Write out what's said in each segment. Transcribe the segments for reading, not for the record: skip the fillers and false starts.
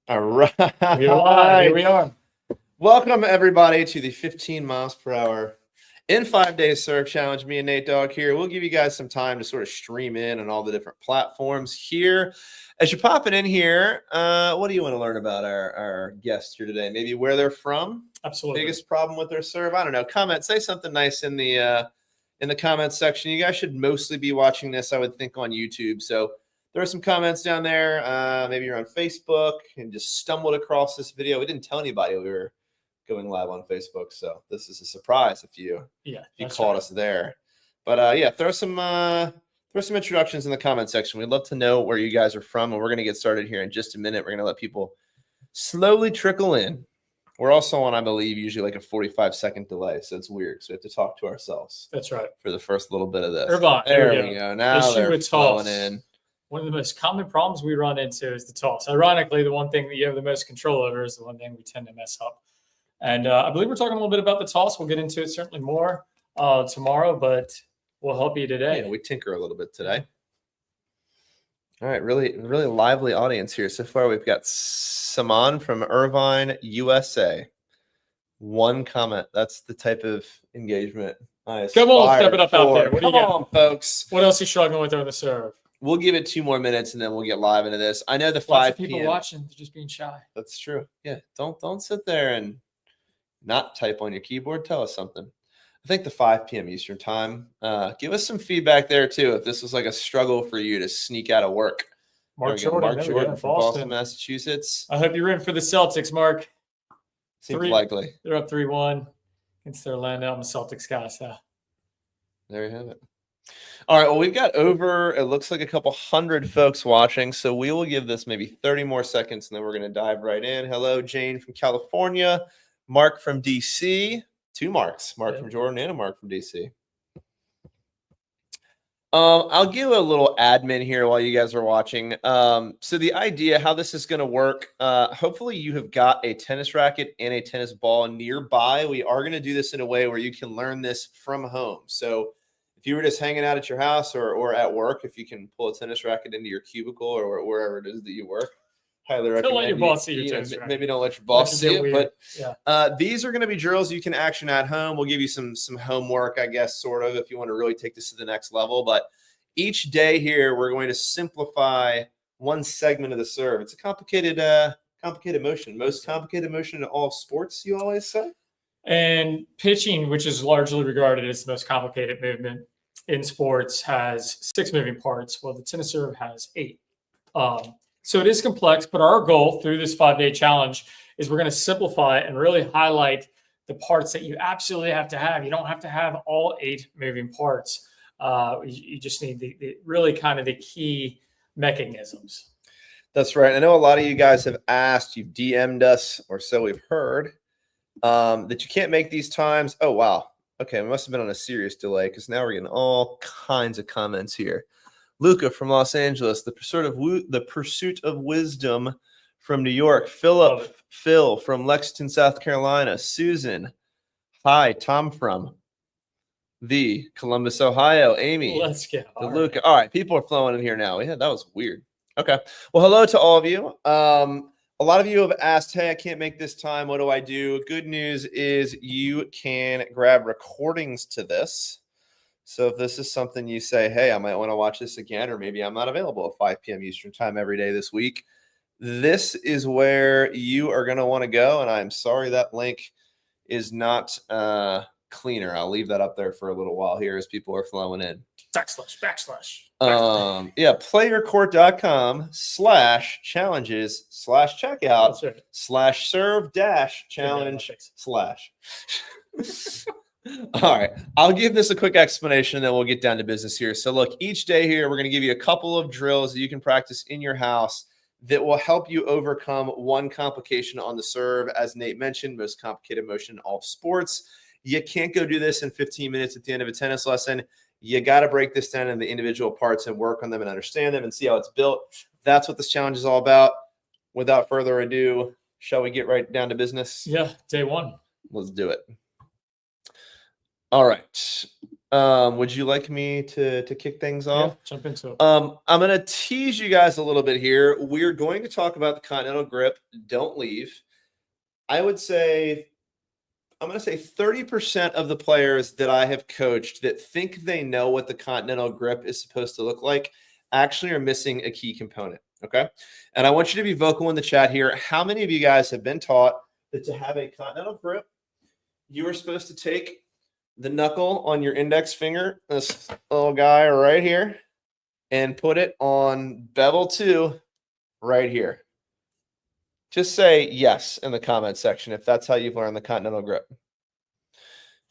All right. We're live. Here we are. Welcome, everybody, to the 15 miles per hour in 5 days serve challenge. Me and Nate Dogg here. We'll give you guys some time to sort of stream in on all the different platforms here. As you're popping in here, what do you want to learn about our guests here today? Maybe where they're from? Absolutely. Biggest problem with their serve? I don't know. Comment. Say something nice in the comments section. You guys should mostly be watching this, I would think, on YouTube. So there are some comments down there. Maybe you're on Facebook and just stumbled across this video. We didn't tell anybody we were going live on Facebook, so this is a surprise if you caught us there. But yeah, throw some introductions in the comment section. We'd love to know where you guys are from, and we're going to get started here in just a minute. We're going to let people slowly trickle in. We're also on, I believe, usually like a 45-second delay, so it's weird. So we have to talk to ourselves. That's right. For the first little bit of this. There we go. Now they're flowing in. One of the most common problems we run into is the toss. Ironically, the one thing that you have the most control over is the one thing we tend to mess up. And I believe we're talking a little bit about the toss. We'll get into it certainly more tomorrow, but we'll help you today. Yeah, we tinker a little bit today. All right, really lively audience here. So far, we've got Saman from Irvine, USA. One comment. That's the type of engagement I aspire. Come on, step it up out there. Come on, folks. What else are you struggling with on the serve? We'll give it 2 more minutes and then we'll get live into this. I know the 5 Lots p.m. of people watching, they're just being shy. That's true. Yeah, don't sit there and not type on your keyboard. Tell us something. I think the 5 p.m. Eastern time. Give us some feedback there too. If this was like a struggle for you to sneak out of work. Mark Jordan from Boston, Massachusetts. I hope you're in for the Celtics, Mark. Seems likely. They're up 3-1 against Orlando. I'm a Celtics guy, so. There you have it. All right, well, we've got it looks like a couple hundred folks watching, so we will give this maybe 30 more seconds, and then we're going to dive right in. Hello, Jane from California, Mark from D.C., 2 Marks, Mark from Jordan and a Mark from D.C. I'll give a little admin here while you guys are watching. So the idea, how this is going to work, hopefully you have got a tennis racket and a tennis ball nearby. We are going to do this in a way where you can learn this from home. So if you were just hanging out at your house or at work, if you can pull a tennis racket into your cubicle or wherever it is that you work, highly recommend. Don't let your boss see your tennis racket. Maybe don't let your boss see it, but these are going to be drills you can action at home. We'll give you some homework, I guess, sort of, if you want to really take this to the next level. But each day here, we're going to simplify one segment of the serve. It's a complicated motion. Most complicated motion in all sports, you always say. And pitching, which is largely regarded as the most complicated movement in sports, has 6 moving parts, while the tennis serve has 8. So it is complex, but our goal through this 5-day challenge is we're going to simplify it and really highlight the parts that you absolutely have to have. You don't have to have all 8 moving parts. You just need the really kind of the key mechanisms. That's right. I know a lot of you guys have asked, you've DM'd us, or so we've heard, that you can't make these times. Oh, wow. Okay, we must have been on a serious delay because now we're getting all kinds of comments here. Luca from Los Angeles, the pursuit of wisdom from New York. Phil from Lexington, South Carolina. Susan, hi. Tom from the Columbus, Ohio. Amy, let's go. Luca. All right, people are flowing in here now. Yeah, that was weird. Okay, well, hello to all of you. A lot of you have asked, hey, I can't make this time. What do I do? Good news is you can grab recordings to this. So if this is something you say, hey, I might want to watch this again, or maybe I'm not available at 5 p.m. Eastern time every day this week, this is where you are going to want to go. And I'm sorry that link is not cleaner. I'll leave that up there for a little while here as people are flowing in. Backslash. Yeah, PlayYourCourt.com /challenges/checkout /serve-challenge/ All right, I'll give this a quick explanation and then we'll get down to business here. So look, each day here, we're going to give you a couple of drills that you can practice in your house that will help you overcome one complication on the serve. As Nate mentioned, most complicated motion in all sports. You can't go do this in 15 minutes at the end of a tennis lesson. You got to break this down into individual parts and work on them and understand them and see how it's built. That's what this challenge is all about. Without further ado, shall we get right down to business? Yeah, day 1. Let's do it. All right. Would you like me to kick things off? Yeah, jump into it. I'm going to tease you guys a little bit here. We're going to talk about the Continental grip. Don't leave. I'm going to say 30% of the players that I have coached that think they know what the Continental grip is supposed to look like actually are missing a key component. Okay. And I want you to be vocal in the chat here. How many of you guys have been taught that to have a Continental grip, you are supposed to take the knuckle on your index finger, this little guy right here, and put it on bevel 2 right here? Just say yes in the comment section if that's how you've learned the Continental grip.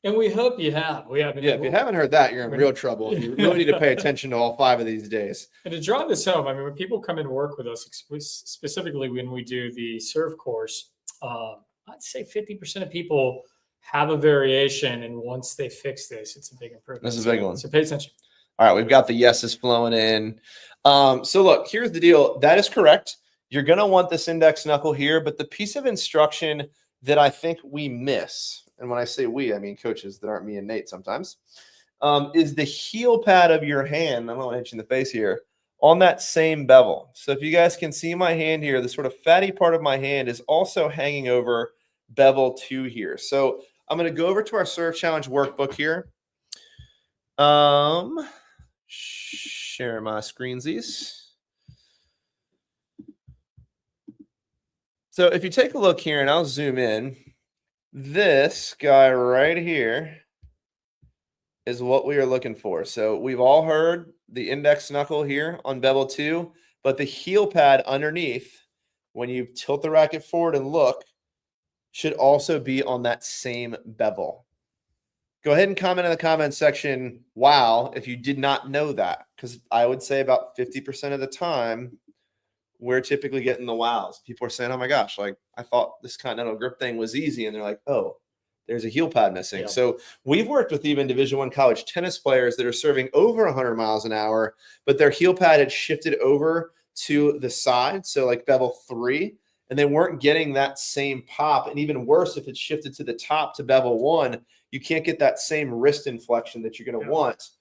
And we hope you have. Yeah, if you haven't heard that, you're in real trouble. You really need to pay attention to all 5 of these days. And to drive this home, I mean, when people come and work with us, specifically when we do the serve course, I'd say 50% of people have a variation. And once they fix this, it's a big improvement. This is a big one. So pay attention. All right, we've got the yeses flowing in. So look, here's the deal. That is correct. You're going to want this index knuckle here, but the piece of instruction that I think we miss, and when I say we, I mean coaches that aren't me and Nate sometimes, is the heel pad of your hand. I'm going to hit you in the face here on that same bevel. So if you guys can see my hand here, the sort of fatty part of my hand is also hanging over bevel 2 here. So I'm going to go over to our Serve Challenge workbook here. Share my screensies. So if you take a look here, and I'll zoom in, this guy right here is what we are looking for. So we've all heard the index knuckle here on bevel 2, but the heel pad underneath, when you tilt the racket forward and look, should also be on that same bevel. Go ahead and comment in the comments section, wow, if you did not know that, because I would say about 50% of the time, we're typically getting the wows. People are saying, oh my gosh, like I thought this Continental grip thing was easy. And they're like, oh, there's a heel pad missing. Yeah. So we've worked with even Division I college tennis players that are serving over 100 miles an hour, but their heel pad had shifted over to the side. So like bevel 3, and they weren't getting that same pop. And even worse, if it's shifted to the top to bevel 1, you can't get that same wrist inflection that you're going to want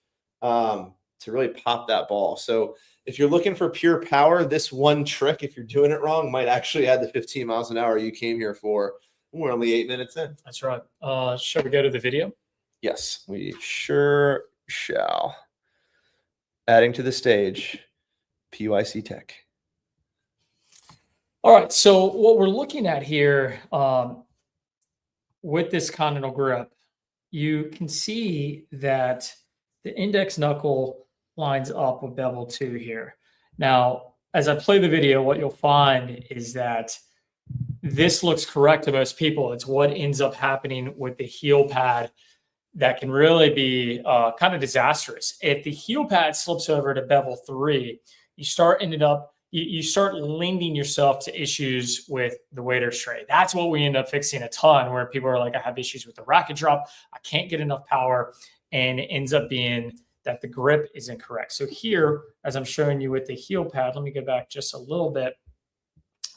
to really pop that ball. So if you're looking for pure power, this one trick, if you're doing it wrong, might actually add the 15 miles an hour you came here for. We're only 8 minutes in. That's right. Shall we go to the video? Yes, we sure shall. Adding to the stage, PYC Tech. All right. So what we're looking at here with this Continental grip, you can see that the index knuckle lines up with bevel 2 here. Now, as I play the video, what you'll find is that this looks correct to most people. It's what ends up happening with the heel pad that can really be kind of disastrous. If the heel pad slips over to bevel 3, you start leaning yourself to issues with the waiter straight. That's what we end up fixing a ton, where people are like, I have issues with the racket drop. I can't get enough power. And it ends up being that the grip is incorrect. So here, as I'm showing you with the heel pad, let me go back just a little bit.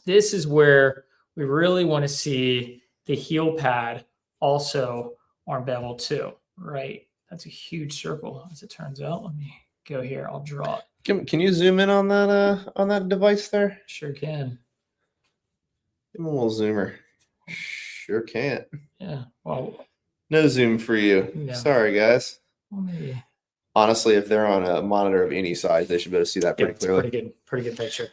This is where we really want to see the heel pad also on bevel 2, right? That's a huge circle, as it turns out. Let me go here. I'll draw it. Can you zoom in on that device there? Sure can. Give him a little zoomer. Sure can't. Yeah. Well, no zoom for you. No. Sorry, guys. Well, maybe. Honestly, if they're on a monitor of any size, they should be able to see that pretty clearly. Pretty good picture.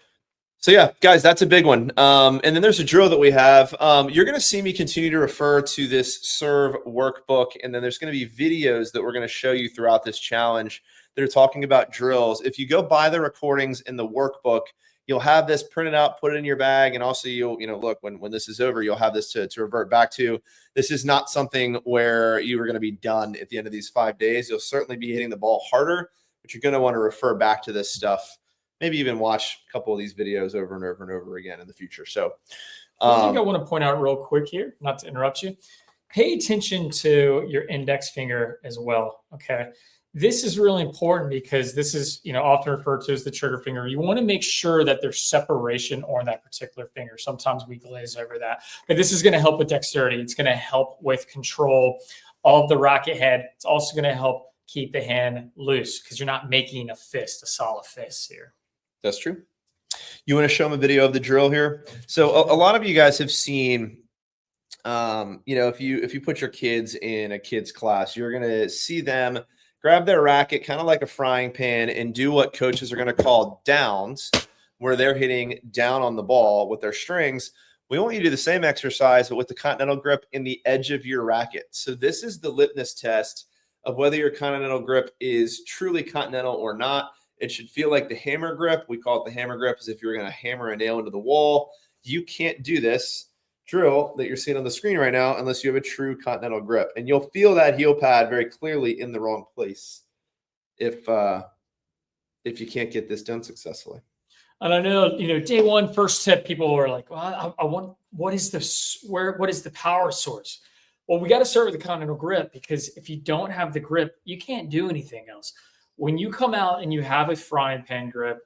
So yeah, guys, that's a big one. And then there's a drill that we have. You're going to see me continue to refer to this serve workbook, and then there's going to be videos that we're going to show you throughout this challenge that are talking about drills. If you go buy the recordings in the workbook, you'll have this printed out, put it in your bag, and also you'll, look, when this is over, you'll have this to revert back to. This is not something where you are going to be done at the end of these 5 days. You'll certainly be hitting the ball harder, but you're going to want to refer back to this stuff. Maybe even watch a couple of these videos over and over and over again in the future. So one thing I want to point out real quick here, not to interrupt you, pay attention to your index finger as well, okay? This is really important because this is, often referred to as the trigger finger. You want to make sure that there's separation on that particular finger. Sometimes we glaze over that, but this is going to help with dexterity. It's going to help with control of the racket head. It's also going to help keep the hand loose because you're not making a solid fist here. That's true. You want to show them a video of the drill here? So a lot of you guys have seen, if you put your kids in a kids class, you're going to see them grab their racket, kind of like a frying pan, and do what coaches are going to call downs, where they're hitting down on the ball with their strings. We want you to do the same exercise, but with the continental grip in the edge of your racket. So this is the litmus test of whether your continental grip is truly continental or not. It should feel like the hammer grip. We call it the hammer grip, as if you're going to hammer a nail into the wall. You can't do this drill that you're seeing on the screen right now unless you have a true continental grip. And you'll feel that heel pad very clearly in the wrong place if you can't get this done successfully. And I know, day one, first tip, people were like, well, I want, what is the power source? Well, we got to start with the continental grip, because if you don't have the grip, you can't do anything else. When you come out and you have a frying pan grip,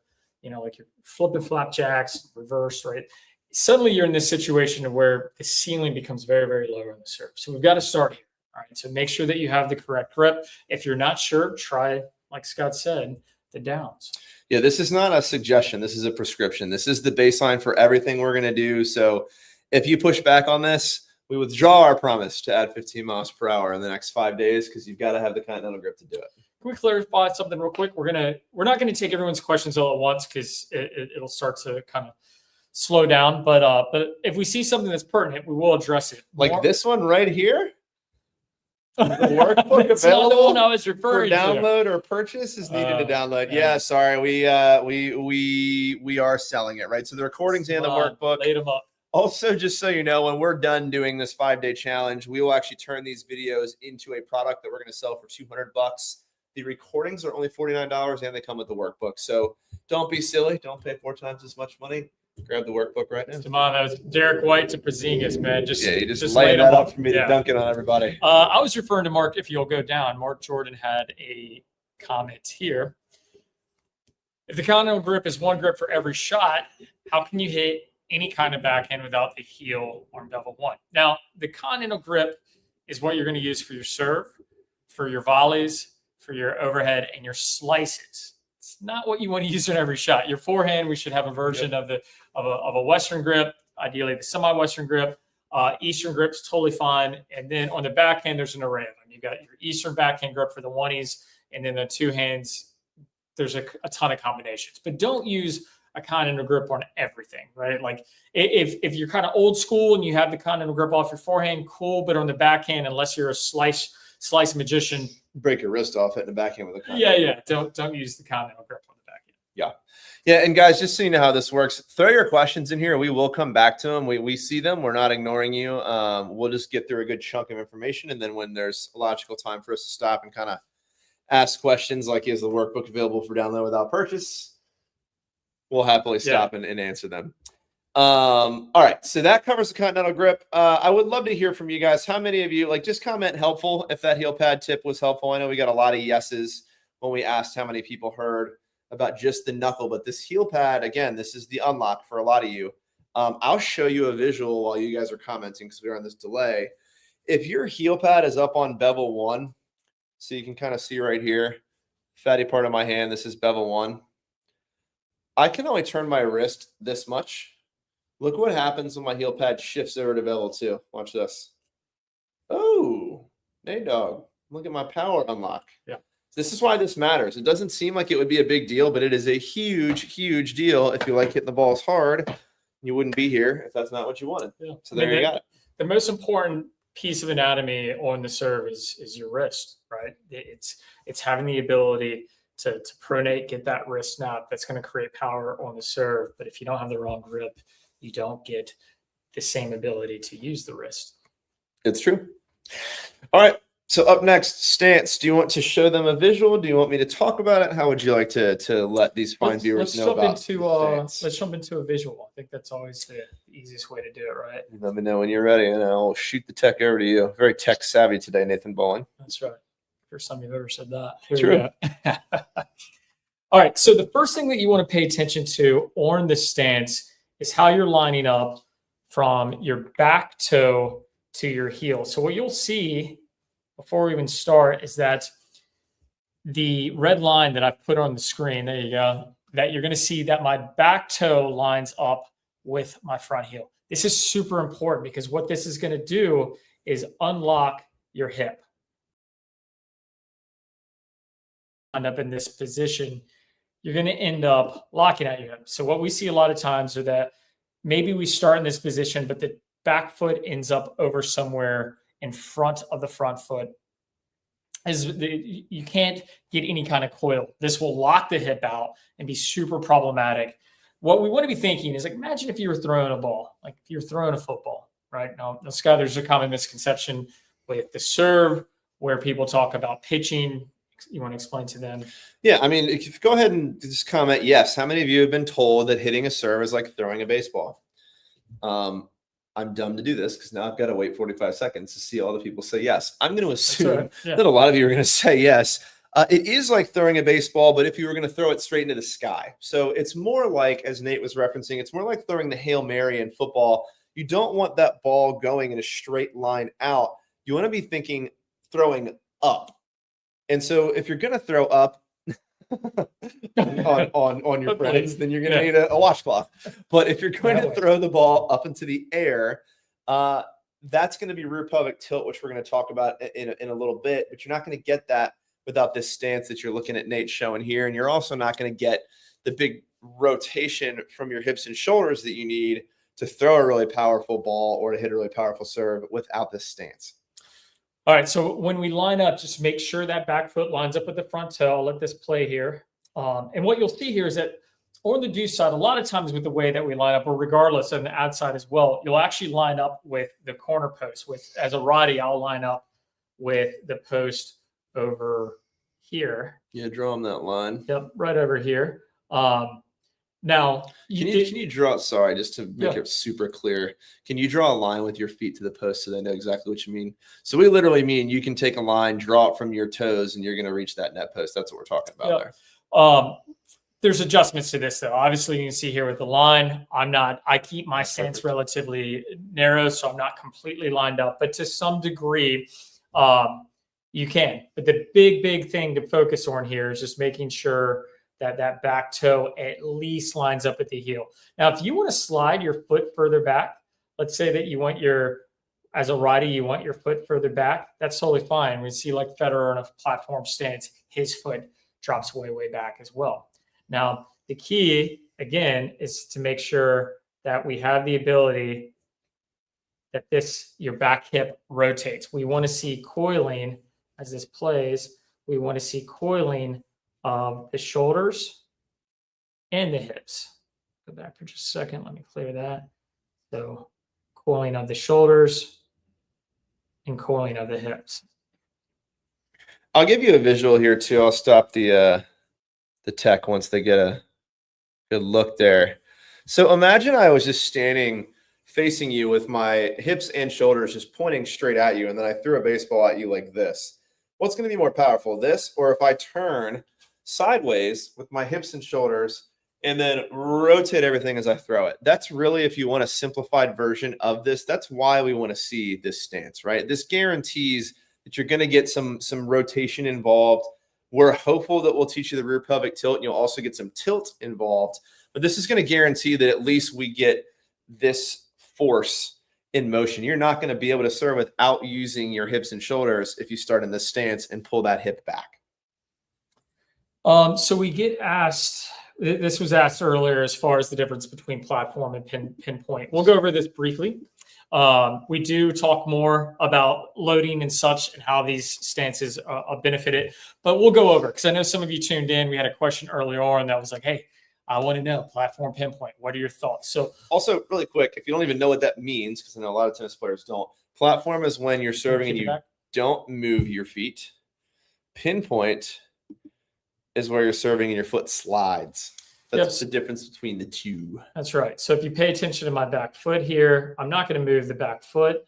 like you're flipping flapjacks, reverse, right? Suddenly you're in this situation where the ceiling becomes very, very low on the serve. So we've got to start here. All right. So make sure that you have the correct grip. If you're not sure, try, like Scott said, the downs. Yeah, this is not a suggestion. This is a prescription. This is the baseline for everything we're going to do. So if you push back on this, we withdraw our promise to add 15 miles per hour in the next 5 days, because you've got to have the continental grip to do it. Can we clarify something real quick? We're not going to take everyone's questions all at once, because it'll start to kind of slow down. But if we see something that's pertinent, we will address it. Like this one right here. The workbook It's not the available one I was referring for download or purchase is needed to download. Yeah, sorry, we are selling it, right? So the recordings and the workbook. Laid them up. Also, just so you know, when we're done doing this 5-day challenge, we will actually turn these videos into a product that we're going to sell for $200. The recordings are only $49, and they come with the workbook. So don't be silly. Don't pay 4 times as much money. Grab the workbook right now. Come on, that was Derek White to Porzingis, man. You just laid that up for me to dunk it on everybody. I was referring to Mark. If you'll go down, Mark Jordan had a comment here. If the continental grip is one grip for every shot, how can you hit any kind of backhand without the heel on bevel one? Now, the continental grip is what you're going to use for your serve, for your volleys, for your overhead, and your slices. It's not what you want to use in every shot. Your forehand, we should have a version of a Western grip, ideally the semi-Western grip. Eastern grip's totally fine. And then on the backhand, there's an array of them. You've got your Eastern backhand grip for the 1s, and then the 2 hands, there's a ton of combinations. But don't use a continental grip on everything, right? Like if you're kind of old school and you have the continental grip off your forehand, cool. But on the backhand, unless you're a slice magician, break your wrist off hitting the backhand with a continental. Yeah. Don't use the continental grip on the backhand. Yeah. And guys, just so you know how this works, throw your questions in here. We will come back to them. We see them. We're not ignoring you. We'll just get through a good chunk of information, and then when there's a logical time for us to stop and kind of ask questions, like is the workbook available for download without purchase, we'll happily stop and answer them. All right, so that covers the continental grip. I would love to hear from you guys. How many of you, just comment helpful if that heel pad tip was helpful. I know we got a lot of yeses when we asked how many people heard about just the knuckle, but this heel pad, again, this is the unlock for a lot of you. I'll show you a visual while you guys are commenting, because we're on this delay. If your heel pad is up on bevel 1, so you can kind of see right here, fatty part of my hand, this is bevel 1. I can only turn my wrist this much. Look what happens when my heel pad shifts over to bevel 2. Watch this. Oh, hey dog. Look at my power unlock. Yeah. This is why this matters. It doesn't seem like it would be a big deal, but it is a huge, huge deal if you like hitting the balls hard. You wouldn't be here if that's not what you wanted. Yeah. So there you got it. The most important piece of anatomy on the serve is your wrist, right? It's having the ability to pronate, get that wrist snap. That's going to create power on the serve. But if you don't have the wrong grip, you don't get the same ability to use the wrist. It's true. All right. So up next, stance. Do you want to show them a visual? Do you want me to talk about it? How would you like to let these fine viewers know about stance? Let's jump into a visual. I think that's always the easiest way to do it, right? Let me know when you're ready, and I'll shoot the tech over to you. Very tech savvy today, Nathan Bowling. That's right. First time you've ever said that. True. All right. So the first thing that you want to pay attention to on the stance is how you're lining up from your back toe to your heel. So what you'll see before we even start is that the red line that I've put on the screen, there you go, that you're going to see that my back toe lines up with my front heel. This is super important because what this is going to do is unlock your hip. End up in this position, you're going to end up locking out your hip. So what we see a lot of times are that maybe we start in this position, but the back foot ends up over somewhere in front of the front foot. You can't get any kind of coil. This will lock the hip out and be super problematic. What we want to be thinking is, like, imagine if you were throwing a ball, like if you're throwing a football, right? Now, Scott, there's a common misconception with the serve where people talk about pitching. You want to explain to them? Yeah, I mean, if you go ahead and just comment, yes. How many of you have been told that hitting a serve is like throwing a baseball? I'm dumb to do this because now I've got to wait 45 seconds to see all the people say yes. I'm going to assume that a lot of you are going to say yes. It is like throwing a baseball, but if you were going to throw it straight into the sky. So it's more like, as Nate was referencing, it's more like throwing the Hail Mary in football. You don't want that ball going in a straight line out. You want to be thinking throwing up. And so if you're going to throw up on your friends, then you're going to need a washcloth. But if you're going to throw the ball up into the air, that's going to be rear pelvic tilt, which we're going to talk about in a little bit. But you're not going to get that without this stance that you're looking at Nate showing here. And you're also not going to get the big rotation from your hips and shoulders that you need to throw a really powerful ball or to hit a really powerful serve without this stance. All right, so when we line up, just make sure that back foot lines up with the front toe. I'll let this play here. And what you'll see here is that on the do side, a lot of times with the way that we line up, or regardless on the ad side as well, you'll actually line up with the corner post. As a righty, I'll line up with the post over here. Yeah, draw them that line. Yep, right over here. Now, can you draw, sorry, just to make it super clear, can you draw a line with your feet to the post so they know exactly what you mean? So we literally mean you can take a line, draw it from your toes, and you're going to reach that net post. That's what we're talking about there. There's adjustments to this, though. Obviously, you can see here with the line, I keep my stance relatively narrow, so I'm not completely lined up. But to some degree, you can. But the big thing to focus on here is just making sure that back toe at least lines up at the heel. Now, if you want to slide your foot further back, let's say that as a righty, you want your foot further back, that's totally fine. We see like Federer in a platform stance, his foot drops way back as well. Now, the key, again, is to make sure that we have the ability that your back hip rotates. We want to see coiling as this plays. We want to see coiling of the shoulders and the hips. Go back for just a second. Let me clear that. So coiling of the shoulders and coiling of the hips. I'll give you a visual here too. I'll stop the tech once they get a good look there. So imagine I was just standing facing you with my hips and shoulders just pointing straight at you, and then I threw a baseball at you like this. What's going to be more powerful, this or if I turn sideways with my hips and shoulders and then rotate everything as I throw it? That's really, if you want a simplified version of this, that's why we want to see this stance, right? This guarantees that you're going to get some rotation involved. We're hopeful that we'll teach you the rear pelvic tilt, and you'll also get some tilt involved. But this is going to guarantee that at least we get this force in motion. You're not going to be able to serve without using your hips and shoulders if you start in this stance and pull that hip back. So we get asked, this was asked earlier as far as the difference between platform and pinpoint. We'll go over this briefly. We do talk more about loading and such and how these stances benefit it, but we'll go over, because I know some of you tuned in. We had a question earlier on that was like, hey, I want to know platform, pinpoint. What are your thoughts? So also really quick, if you don't even know what that means, because I know a lot of tennis players don't, platform is when you're serving and you don't move your feet. Pinpoint is where you're serving and your foot slides. That's the difference between the two. That's right. So if you pay attention to my back foot here, I'm not going to move the back foot.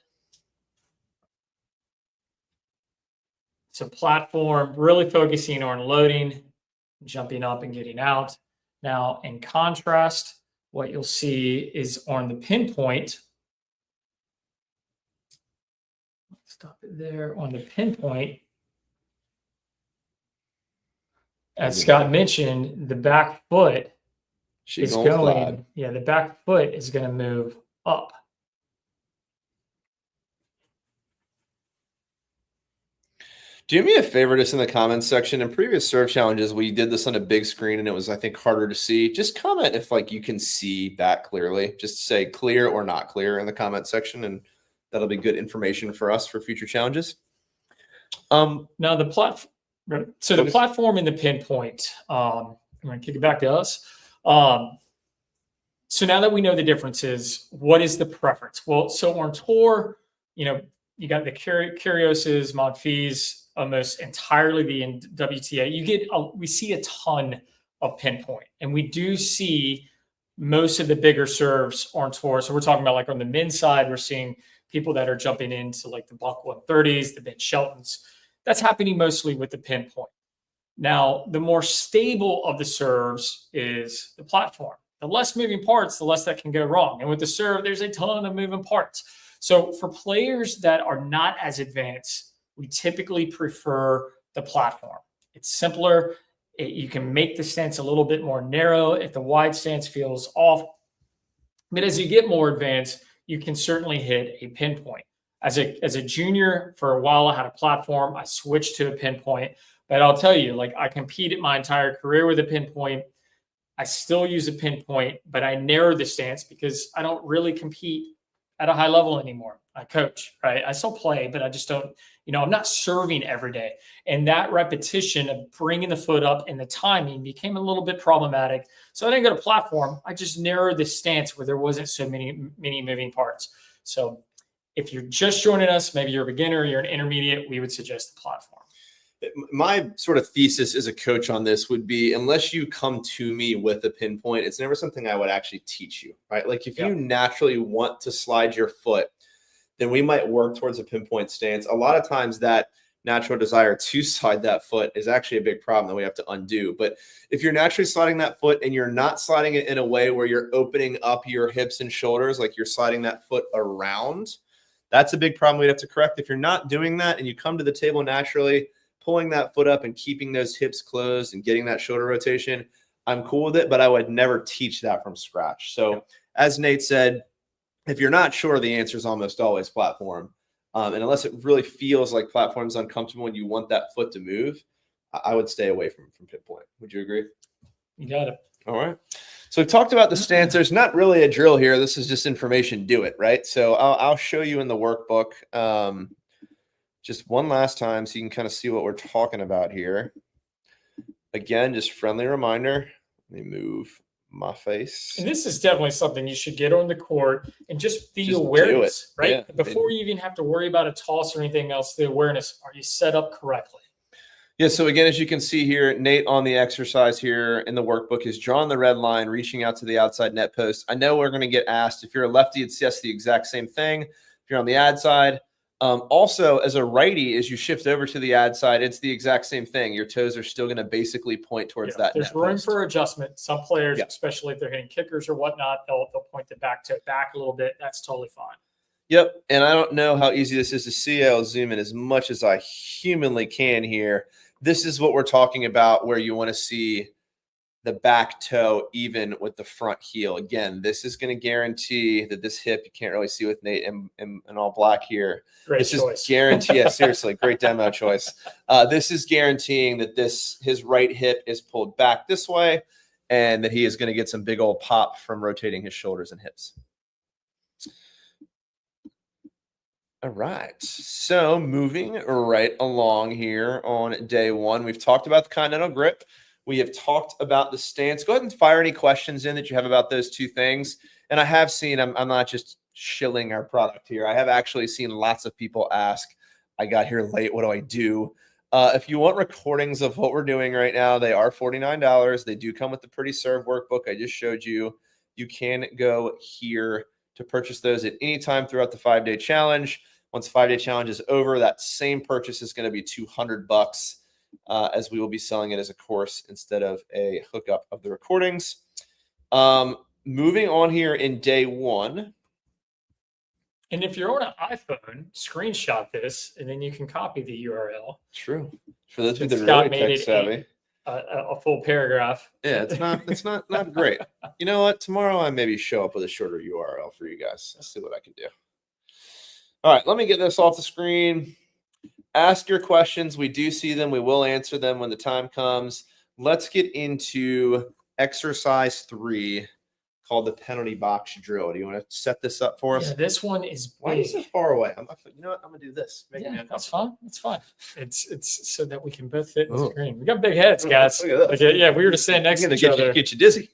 So platform, really focusing on loading, jumping up and getting out. Now, in contrast, what you'll see is on the pinpoint. Stop it there. On the pinpoint, as Scott mentioned, the back foot is going, the back foot is going to move up. Do me a favor, just in the comments section. In previous serve challenges, we did this on a big screen and it was, I think, harder to see. Just comment if like you can see that clearly. Just say clear or not clear in the comment section, and that'll be good information for us for future challenges. Now the platform. So the platform and the pinpoint. I'm going to kick it back to us. So now that we know the differences, what is the preference? Well, so on tour, you got the Kyrgioses, Monfils, almost entirely the WTA. We see a ton of pinpoint, and we do see most of the bigger serves on tour. So we're talking about like on the men's side, we're seeing people that are jumping into like the Buck 130s, the Ben Sheltons. That's happening mostly with the pinpoint. Now, the more stable of the serves is the platform. The less moving parts, the less that can go wrong. And with the serve, there's a ton of moving parts. So for players that are not as advanced, we typically prefer the platform. It's simpler. You can make the stance a little bit more narrow if the wide stance feels off. But as you get more advanced, you can certainly hit a pinpoint. As a junior, for a while, I had a platform. I switched to a pinpoint. But I'll tell you, like I competed my entire career with a pinpoint. I still use a pinpoint, but I narrow the stance because I don't really compete at a high level anymore. I coach, right? I still play, but I just don't, I'm not serving every day. And that repetition of bringing the foot up and the timing became a little bit problematic. So I didn't go to platform. I just narrowed the stance where there wasn't so many moving parts. So if you're just joining us, maybe you're a beginner, you're an intermediate, we would suggest the platform. My sort of thesis as a coach on this would be, unless you come to me with a pinpoint, it's never something I would actually teach you, right? Like if you naturally want to slide your foot, then we might work towards a pinpoint stance. A lot of times that natural desire to slide that foot is actually a big problem that we have to undo. But if you're naturally sliding that foot and you're not sliding it in a way where you're opening up your hips and shoulders, like you're sliding that foot around, that's a big problem we'd have to correct. If you're not doing that and you come to the table naturally, pulling that foot up and keeping those hips closed and getting that shoulder rotation, I'm cool with it, but I would never teach that from scratch. So as Nate said, if you're not sure, the answer is almost always platform. And unless it really feels like platform is uncomfortable and you want that foot to move, I would stay away from pinpoint. Would you agree? You got it. All right. So we talked about the stance. There's not really a drill here. This is just information. Do it, right? So I'll show you in the workbook just one last time so you can kind of see what we're talking about here. Again, just friendly reminder. Let me move my face. And this is definitely something you should get on the court and just the awareness, right? Yeah. Before you even have to worry about a toss or anything else, the awareness. Are you set up correctly? Yeah, so again, as you can see here, Nate on the exercise here in the workbook is drawing the red line, reaching out to the outside net post. I know we're going to get asked, if you're a lefty, it's yes, the exact same thing. If you're on the ad side, also as a righty, as you shift over to the ad side, it's the exact same thing. Your toes are still going to basically point towards that There's net room post. for adjustment. Some players, especially if they're hitting kickers or whatnot, they'll point the back toe back a little bit. That's totally fine. Yep, and I don't know how easy this is to see. I'll zoom in as much as I humanly can here. This is what we're talking about, where you want to see the back toe even with the front heel. Again, this is going to guarantee that this hip, you can't really see with Nate in all black here. Great this choice. Is guarantee. Yeah, seriously, great demo choice. This is guaranteeing that his right hip is pulled back this way and that he is going to get some big old pop from rotating his shoulders and hips. All right, so moving right along here on day one, we've talked about the continental grip. We have talked about the stance. Go ahead and fire any questions in that you have about those two things. And I have seen, I'm not just shilling our product here. I have actually seen lots of people ask, I got here late, what do I do? If you want recordings of what we're doing right now, they are $49. They do come with the Pretty Serve workbook I just showed you. You can go here to purchase those at any time throughout the 5-day challenge. Once the 5-day challenge is over, that same purchase is going to be $200 as we will be selling it as a course instead of a hookup of the recordings. Moving on here in day one. And if you're on an iPhone, screenshot this, and then you can copy the URL. True. For those people that are really tech savvy. a full paragraph. Yeah, it's not great. You know what? Tomorrow I maybe show up with a shorter URL for you guys. Let's see what I can do. All right, let me get this off the screen. Ask your questions. We do see them. We will answer them when the time comes. Let's get into exercise 3 called the penalty box drill. Do you want to set this up for us? Yeah, this one is big. Why is it far away? You know what? I'm gonna do this. Yeah, that's fine. That's fine. It's so that we can both fit in the screen. We got big heads, guys. Look at this. Yeah, we were just standing next to each other. Get you dizzy.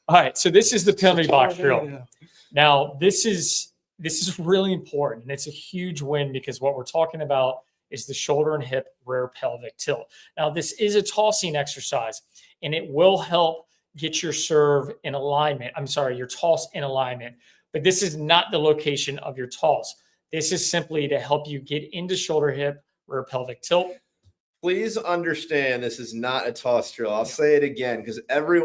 All right, so this is the penalty box drill. Now, this is really important, and it's a huge win because what we're talking about is the shoulder and hip rear pelvic tilt. Now, this is a tossing exercise, and it will help get your serve in alignment. I'm sorry, your toss in alignment. But this is not the location of your toss. This is simply to help you get into shoulder hip rear pelvic tilt. Please understand this is not a toss drill. I'll say it again because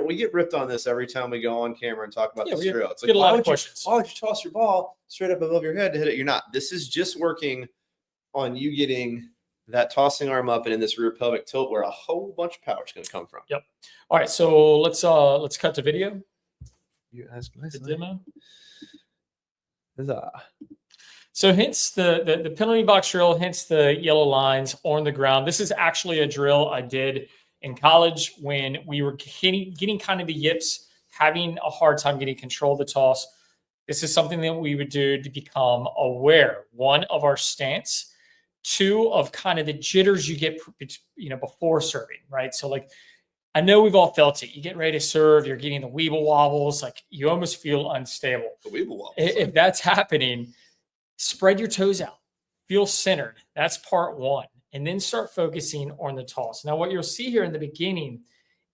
we get ripped on this every time we go on camera and talk about this drill. It's like, why would you toss your ball straight up above your head to hit it? You're not. This is just working on you getting that tossing arm up and in this rear pelvic tilt where a whole bunch of power is going to come from. Yep. All right, so let's cut to video. You ask nice the demo. Huzzah. So hence the penalty box drill, hence the yellow lines on the ground. This is actually a drill I did in college when we were getting kind of the yips, having a hard time getting control of the toss. This is something that we would do to become aware, one, of our stance, two, of kind of the jitters you get, before serving, right? So like, I know we've all felt it. You get ready to serve, you're getting the weeble wobbles, like you almost feel unstable. The weeble wobbles. If that's happening, spread your toes out, feel centered. That's part one. And then start focusing on the toss. Now, what you'll see here in the beginning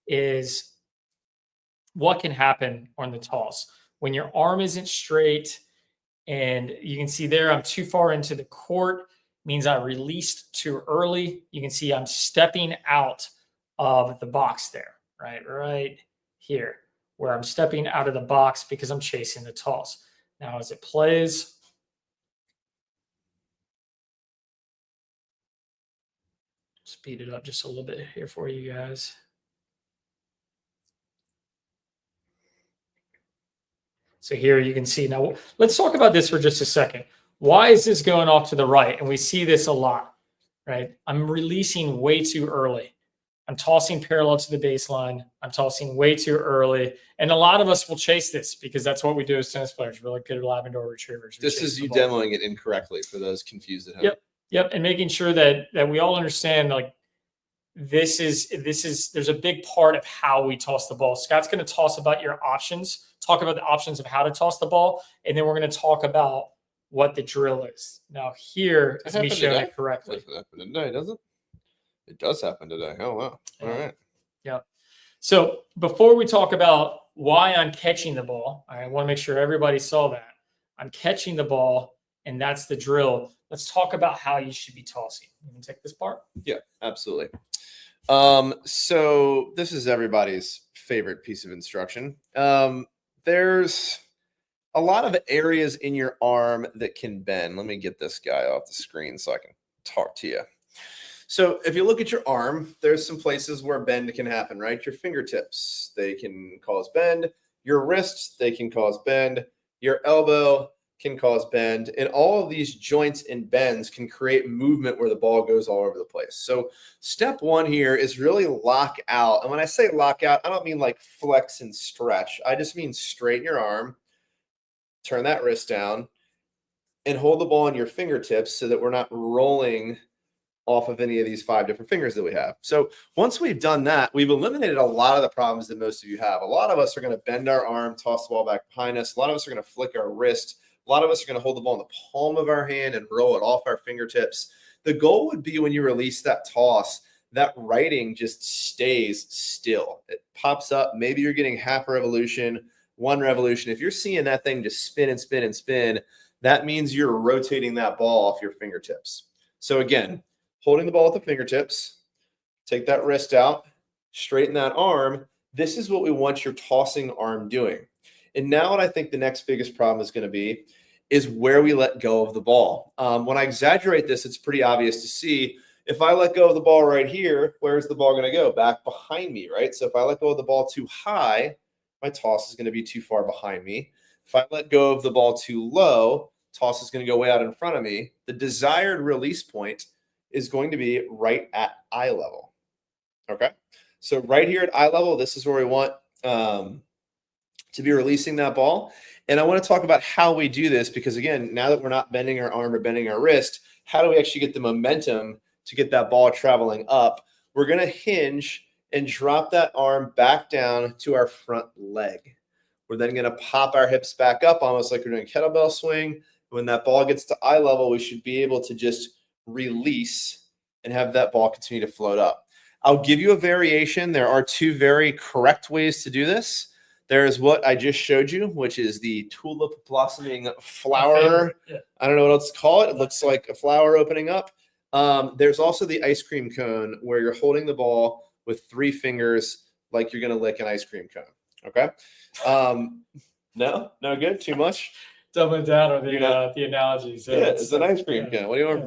is what can happen on the toss. When your arm isn't straight, and you can see there, I'm too far into the court, means I released too early. You can see I'm stepping out of the box there, right here, where I'm stepping out of the box because I'm chasing the toss. Now, as it plays, speed it up just a little bit here for you guys. So here you can see. Now, let's talk about this for just a second. Why is this going off to the right? And we see this a lot, right? I'm releasing way too early. I'm tossing parallel to the baseline. I'm tossing way too early. And a lot of us will chase this because that's what we do as tennis players. We're like good Labrador retrievers. This is you demoing it incorrectly for those confused at home. Yep. And making sure that we all understand, like, there's a big part of how we toss the ball. Scott's going to talk about the options of how to toss the ball. And then we're going to talk about what the drill is. Now here is me showing it correctly. Doesn't happen today, does it? It does happen today. Oh, wow. All right. Yeah. So before we talk about why I'm catching the ball, I want to make sure everybody saw that. I'm catching the ball, and that's the drill. Let's talk about how you should be tossing. You can take this part? Yeah, absolutely. So this is everybody's favorite piece of instruction. There's a lot of areas in your arm that can bend. Let me get this guy off the screen so I can talk to you. So if you look at your arm, there's some places where bend can happen, right? Your fingertips, they can cause bend. Your wrists, they can cause bend. Your elbow can cause bend. And all of these joints and bends can create movement where the ball goes all over the place. So step one here is really lock out. And when I say lock out, I don't mean like flex and stretch. I just mean straighten your arm, turn that wrist down, and hold the ball in your fingertips so that we're not rolling off of any of these 5 different fingers that we have. So once we've done that, we've eliminated a lot of the problems that most of you have. A lot of us are going to bend our arm, toss the ball back behind us. A lot of us are going to flick our wrist. A lot of us are going to hold the ball in the palm of our hand and roll it off our fingertips. The goal would be when you release that toss, that writing just stays still. It pops up. Maybe you're getting half a revolution, 1 revolution. If you're seeing that thing just spin and spin and spin, that means you're rotating that ball off your fingertips. So again, holding the ball with the fingertips, take that wrist out, straighten that arm. This is what we want your tossing arm doing. And now what I think the next biggest problem is going to be is where we let go of the ball. When I exaggerate this, it's pretty obvious to see if I let go of the ball right here, where's the ball going to go? Back behind me, right? So if I let go of the ball too high, my toss is going to be too far behind me. If I let go of the ball too low, toss is going to go way out in front of me. The desired release point is going to be right at eye level. Okay. So right here at eye level, this is where we want to be releasing that ball. And I want to talk about how we do this because, again, now that we're not bending our arm or bending our wrist, how do we actually get the momentum to get that ball traveling up? We're going to hinge and drop that arm back down to our front leg. We're then going to pop our hips back up almost like we're doing a kettlebell swing. When that ball gets to eye level, we should be able to just release and have that ball continue to float up. I'll give you a variation. There are two very correct ways to do this. There is what I just showed you, which is the tulip blossoming flower. Yeah. I don't know what else to call it. It looks like a flower opening up. There's also the ice cream cone where you're holding the ball with 3 fingers like you're going to lick an ice cream cone. Okay. No good. Too much. Doubling down on the analogies. Yeah, it's an ice cream cone. What do you want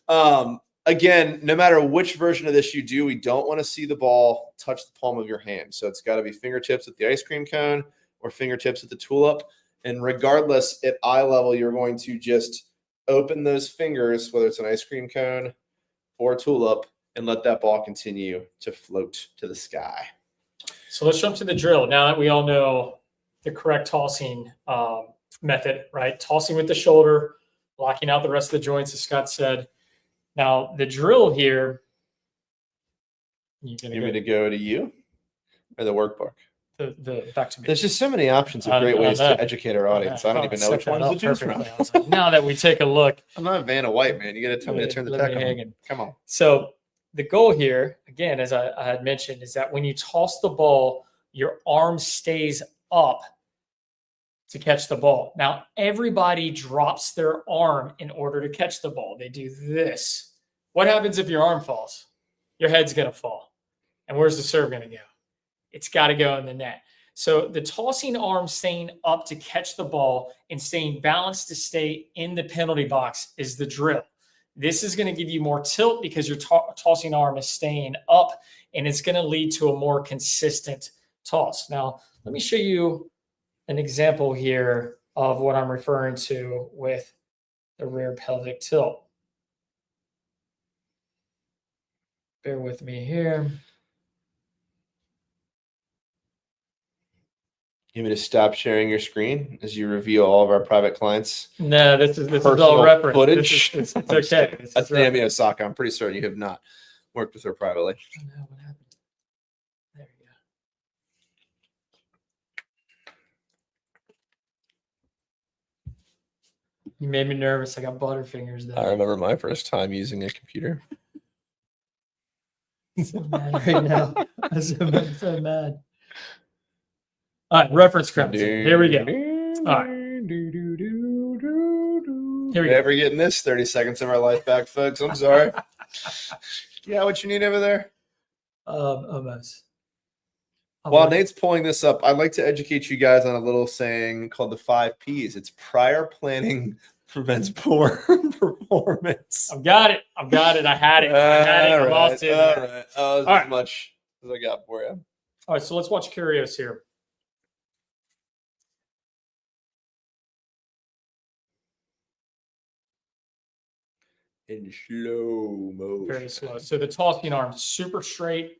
from me? Again, no matter which version of this you do, we don't want to see the ball touch the palm of your hand. So it's got to be fingertips at the ice cream cone or fingertips at the tulip. And regardless, at eye level, you're going to just open those fingers, whether it's an ice cream cone or tulip, and let that ball continue to float to the sky. So let's jump to the drill. Now that we all know the correct tossing method, right? Tossing with the shoulder, locking out the rest of the joints, as Scott said. Now, the drill here. You want me to go to you or the workbook? The back to me. There's just so many options of great ways to educate our audience. I don't even know which ones to choose from. Like, now that we take a look. I'm not Vanna White, man. You got to tell me to turn the tech on. Come on. So the goal here, again, as I had mentioned, is that when you toss the ball, your arm stays up to catch the ball. Now, everybody drops their arm in order to catch the ball. They do this. What happens if your arm falls? Your head's going to fall. And where's the serve going to go? It's got to go in the net. So the tossing arm staying up to catch the ball and staying balanced to stay in the penalty box is the drill. This is going to give you more tilt because your tossing arm is staying up, and it's going to lead to a more consistent toss. Now, let me show you an example here of what I'm referring to with the rear pelvic tilt. Bear with me here. You want me to stop sharing your screen as you reveal all of our private clients? No, this is all reference. Footage. It's okay. That's Naomi Osaka. I'm pretty certain you have not worked with her privately. I don't know what happened. There you go. You made me nervous. I got butterfingers there. I remember my first time using a computer. I'm so mad right now. I'm so mad. All right, reference currency. Here we go. All right. Here we go. Never getting this 30 seconds of our life back, folks. I'm sorry. Yeah, what you need over there? Almost. While Nate's pulling this up, I'd like to educate you guys on a little saying called the 5 Ps. It's prior planning prevents poor performance. I've got it. I had it. I lost it. All right. All right. As much as I got for you. All right, so let's watch Curios here. In slow motion. Very slow. So the tossing arm, super straight.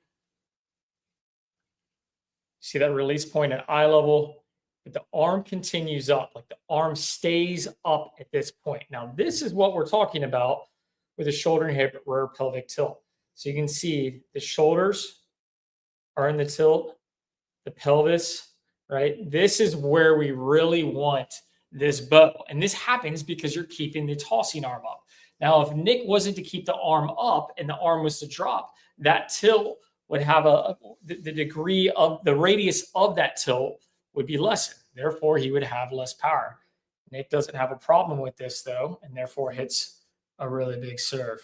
See that release point at eye level? But the arm continues up. Like the arm stays up at this point. Now, this is what we're talking about with the shoulder and hip rear pelvic tilt. So you can see the shoulders are in the tilt, the pelvis, right? This is where we really want this bow. And this happens because you're keeping the tossing arm up. Now, if Nick wasn't to keep the arm up and the arm was to drop, that tilt would have the degree of the radius of that tilt would be lessened. Therefore, he would have less power. Nick doesn't have a problem with this, though, and therefore hits a really big serve.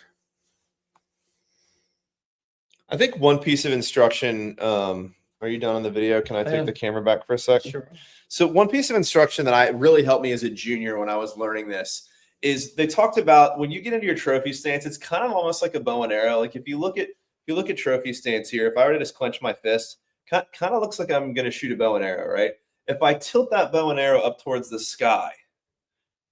I think one piece of instruction, are you done on the video? Can I take the camera back for a second? Sure. So one piece of instruction that really helped me as a junior when I was learning this is they talked about when you get into your trophy stance, it's kind of almost like a bow and arrow. Like if you look at trophy stance here, if I were to just clench my fist, kind of looks like I'm going to shoot a bow and arrow, right? If I tilt that bow and arrow up towards the sky,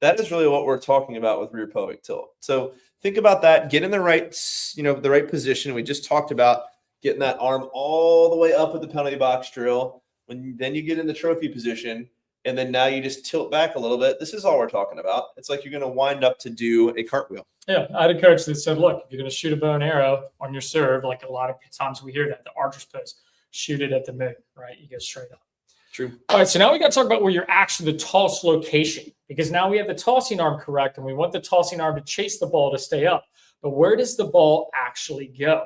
that is really what we're talking about with rear pelvic tilt. So think about that. Get in the right, the right position. We just talked about getting that arm all the way up at the penalty box drill. Then you get in the trophy position, and then now you just tilt back a little bit. This is all we're talking about. It's like you're going to wind up to do a cartwheel. Yeah, I had a coach that said, look, if you're going to shoot a bow and arrow on your serve, like a lot of times we hear that, the archer's pose, shoot it at the moon, right? You go straight up. True. All right, so now we got to talk about where you're actually the toss location, because now we have the tossing arm correct, and we want the tossing arm to chase the ball to stay up. But where does the ball actually go?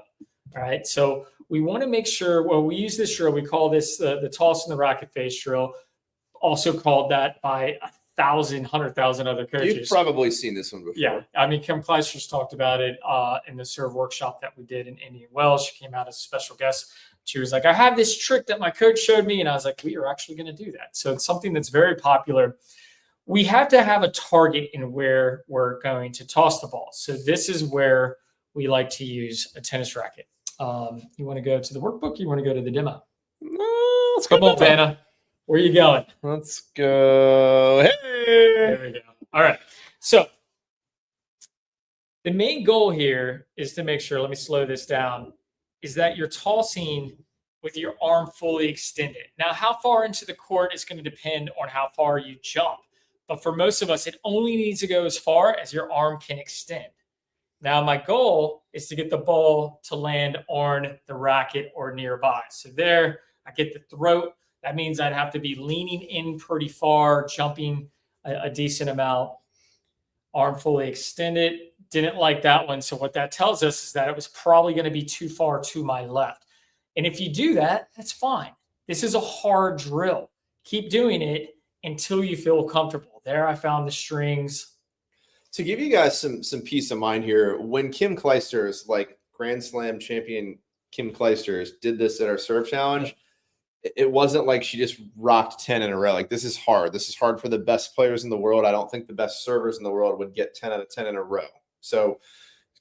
All right, so we want to make sure, well, we use this drill. We call this the toss in the racket face drill, also called that by 100,000 other coaches. You've probably seen this one before. Yeah, I mean, Kim Kleister's talked about it in the serve workshop that we did in Indian Wells. She came out as a special guest. She was like, I have this trick that my coach showed me. And I was like, we are actually going to do that. So it's something that's very popular. We have to have a target in where we're going to toss the ball. So this is where we like to use a tennis racket. You want to go to the workbook? You want to go to the demo? Let's Come on, Vanna. Where are you going? Let's go. Hey. There we go. All right. So the main goal here is to make sure, let me slow this down, is that you're tossing with your arm fully extended. Now, how far into the court is going to depend on how far you jump. But for most of us, it only needs to go as far as your arm can extend. Now, my goal is to get the ball to land on the racket or nearby. So there, I get the throat. That means I'd have to be leaning in pretty far, jumping a decent amount, arm fully extended. Didn't like that one. So what that tells us is that it was probably going to be too far to my left. And if you do that, that's fine. This is a hard drill. Keep doing it until you feel comfortable. There, I found the strings. To give you guys some peace of mind here, when Kim Kleisters, like Grand Slam champion Kim Kleisters, did this at our serve challenge, it wasn't like she just rocked 10 in a row. Like, this is hard. This is hard for the best players in the world. I don't think the best servers in the world would get 10 out of 10 in a row. So